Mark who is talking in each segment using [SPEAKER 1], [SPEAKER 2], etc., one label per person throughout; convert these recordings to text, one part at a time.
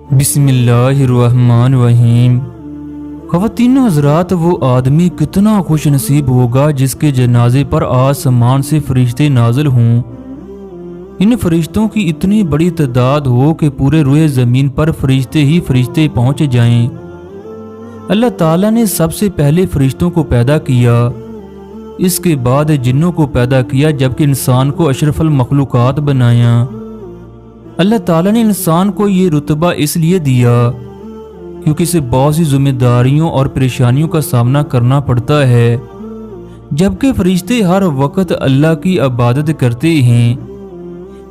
[SPEAKER 1] बिस्मिल्लाहिर्रहमानिर्रहीम। ख़वातीन हज़रात, वो आदमी कितना खुश नसीब होगा जिसके जनाजे पर आसमान से फरिश्ते नाजिल हों। इन फरिश्तों की इतनी बड़ी तादाद हो कि पूरे रुए ज़मीन पर फरिश्ते ही फरिश्ते पहुँच जाएं। अल्लाह ताला ने सबसे पहले फरिश्तों को पैदा किया, इसके बाद जिन्नों को पैदा किया, जबकि इंसान को अशरफुल मखलूक़ात बनाया। अल्लाह ताला ने इंसान को ये रुतबा इसलिए दिया क्योंकि इसे बहुत सी जिम्मेदारियों और परेशानियों का सामना करना पड़ता है, जबकि फरिश्ते हर वक्त अल्लाह की इबादत करते हैं।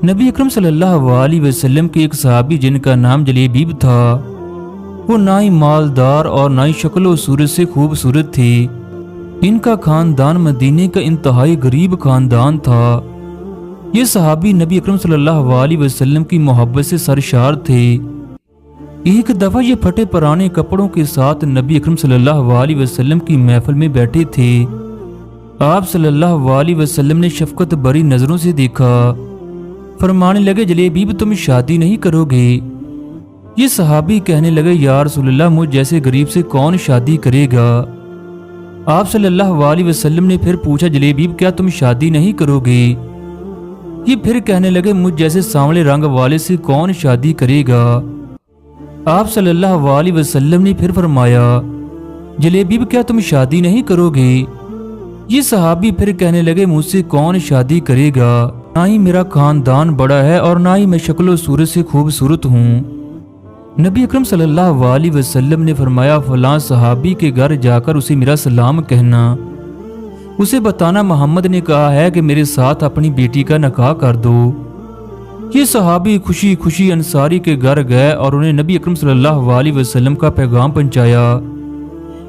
[SPEAKER 1] नबी अकरम सल्लल्लाहु अलैहि वसल्लम के एक सहाबी जिनका नाम जलेबीब था, वो ना ही मालदार और ना ही शक्ल व सूरत से खूबसूरत थे। इनका खानदान मदीने का इंतहाई गरीब खानदान था। ये सहाबी नबी अकरम सल्लल्लाहु अलैहि वसल्लम की मोहब्बत से सरशार थे। एक दफ़ा ये फटे पुराने कपड़ों के साथ नबी अकरम सल्लल्लाहु अलैहि वसल्लम की महफिल में बैठे थे। आप सल्लल्लाहु अलैहि वसल्लम ने शफकत भरी नज़रों से देखा, फरमाने लगे, जलेबीब तुम शादी नहीं करोगे? ये सहाबी कहने लगे, या रसूलल्लाह, मुझ जैसे गरीब से कौन शादी करेगा? आप सल्लल्लाहु अलैहि वसल्लम ने फिर पूछा, जलेबीब क्या तुम शादी नहीं करोगे? ये फिर कहने लगे, मुझ जैसे सांवले रंग वाले से कौन शादी करेगा? आप सल्लल्लाहु अलैहि वसल्लम ने फिर फरमाया, जलेबीब क्या तुम शादी नहीं करोगे? ये सहाबी फिर कहने लगे, मुझसे कौन शादी करेगा? ना ही मेरा खानदान बड़ा है और ना ही मैं शक्ल सूरत से खूबसूरत हूँ। नबी अकरम सल्लल्लाहु अलैहि वसल्लम ने फरमाया, फलां सहाबी के घर जाकर उसे मेरा सलाम कहना, उसे बताना मोहम्मद ने कहा है कि मेरे साथ अपनी बेटी का निकाह कर दो। ये सहाबी खुशी खुशी अंसारी के घर गए और उन्हें नबी अकरम सल्लल्लाहु अलैहि वसल्लम का पैगाम पहुंचाया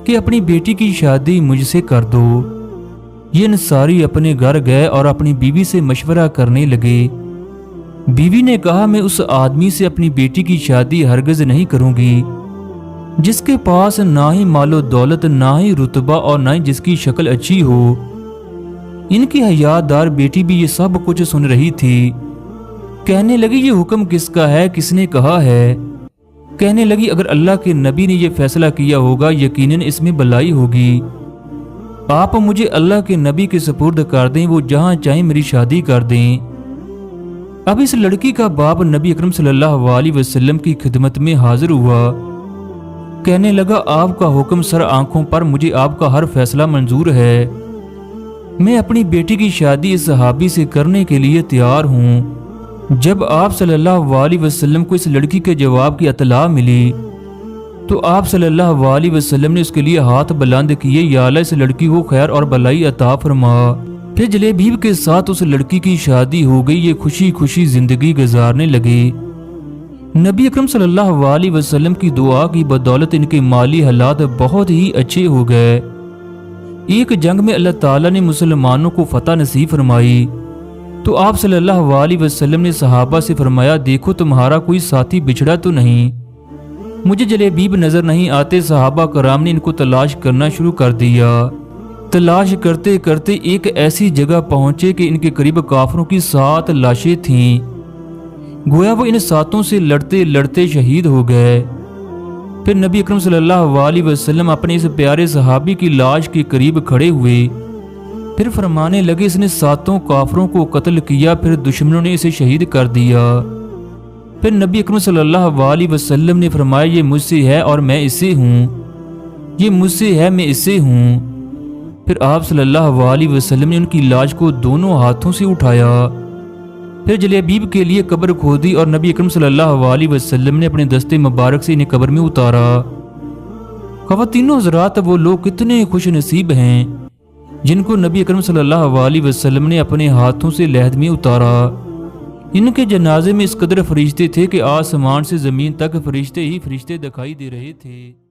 [SPEAKER 1] कि अपनी बेटी की शादी मुझसे कर दो। ये अंसारी अपने घर गए और अपनी बीवी से मशवरा करने लगे। बीवी ने कहा, मैं उस आदमी से अपनी बेटी की शादी हरगिज नहीं करूंगी जिसके पास ना ही मालो दौलत, ना ही रुतबा और ना ही जिसकी शक्ल अच्छी हो। इनकी हयादार बेटी भी ये सब कुछ सुन रही थी। कहने लगी, ये हुक्म किसका है? किसने कहा है? कहने लगी, अगर अल्लाह के नबी ने यह फैसला किया होगा, यकीनन इसमें भलाई होगी। आप मुझे अल्लाह के नबी के सुपुर्द कर दें, वो जहां चाहे मेरी शादी कर दें। अब इस लड़की का बाप नबी अकरम सल्लल्लाहु अलैहि वसल्लम की खिदमत में हाजिर हुआ। कहने लगा, आपका हुक्म सर आंखों पर, मुझे आपका हर फैसला मंजूर है। मैं अपनी बेटी की शादी इस सहाबी से करने के लिए तैयार हूँ। जब आप सल्लल्लाहु अलैहि वसल्लम को इस लड़की के जवाब की इत्तला मिली तो आप सल्लल्लाहु अलैहि वसल्लम ने उसके लिए हाथ बुलंद किए, या अल्लाह इस लड़की को खैर और भलाई अता फरमा। फिर जलेबीब के साथ उस लड़की की शादी हो गई। ये खुशी खुशी जिंदगी गुजारने लगे। नबी अकरम सल्लल्लाहु अलैहि वसल्लम की दुआ की बदौलत इनके माली हालात बहुत ही अच्छे हो गए। एक जंग में अल्लाह ताला ने मुसलमानों को फतह नसीब फरमाई तो आप सल्लल्लाहु अलैहि वसल्लम ने सहाबा से फरमाया, देखो तुम्हारा कोई साथी बिछड़ा तो नहीं? मुझे जलेबीब नजर नहीं आते। सहाबा कराम ने इनको तलाश करना शुरू कर दिया। तलाश करते करते एक ऐसी जगह पहुंचे कि इनके करीब काफिरों की 7 लाशें थीं। गोया वो इन 7 से लड़ते लड़ते शहीद हो गए। फिर नबी अकरम सल्लल्लाहु अलैहि वसल्लम अपने इस प्यारे सहाबी की लाश के करीब खड़े हुए। फिर फरमाने लगे, इसने 7 काफिरों को कत्ल किया, फिर दुश्मनों ने इसे शहीद कर दिया। फिर नबी अकरम सल्लल्लाहु अलैहि वसल्लम ने फरमाया, ये मुझसे है और मैं इससे हूँ, ये मुझसे है मैं इससे हूँ। फिर आप सल्लल्लाहु अलैहि वसल्लम ने उनकी लाश को दोनों हाथों से उठाया। फिर जलेबीब के लिए कब्र खोदी और नबी अकरम सल्लल्लाहु अलैहि वसल्लम ने अपने दस्ते मुबारक से इन्हें कब्र में उतारा। ख़वातीनो हज़रात, वो लोग कितने खुश नसीब हैं जिनको नबी अकरम सल्लल्लाहु अलैहि वसल्लम ने अपने हाथों से लहद में उतारा। इनके जनाजे में इस कदर फरिश्ते थे कि आसमान से ज़मीन तक फरिश्ते ही फरिश्ते दिखाई दे रहे थे।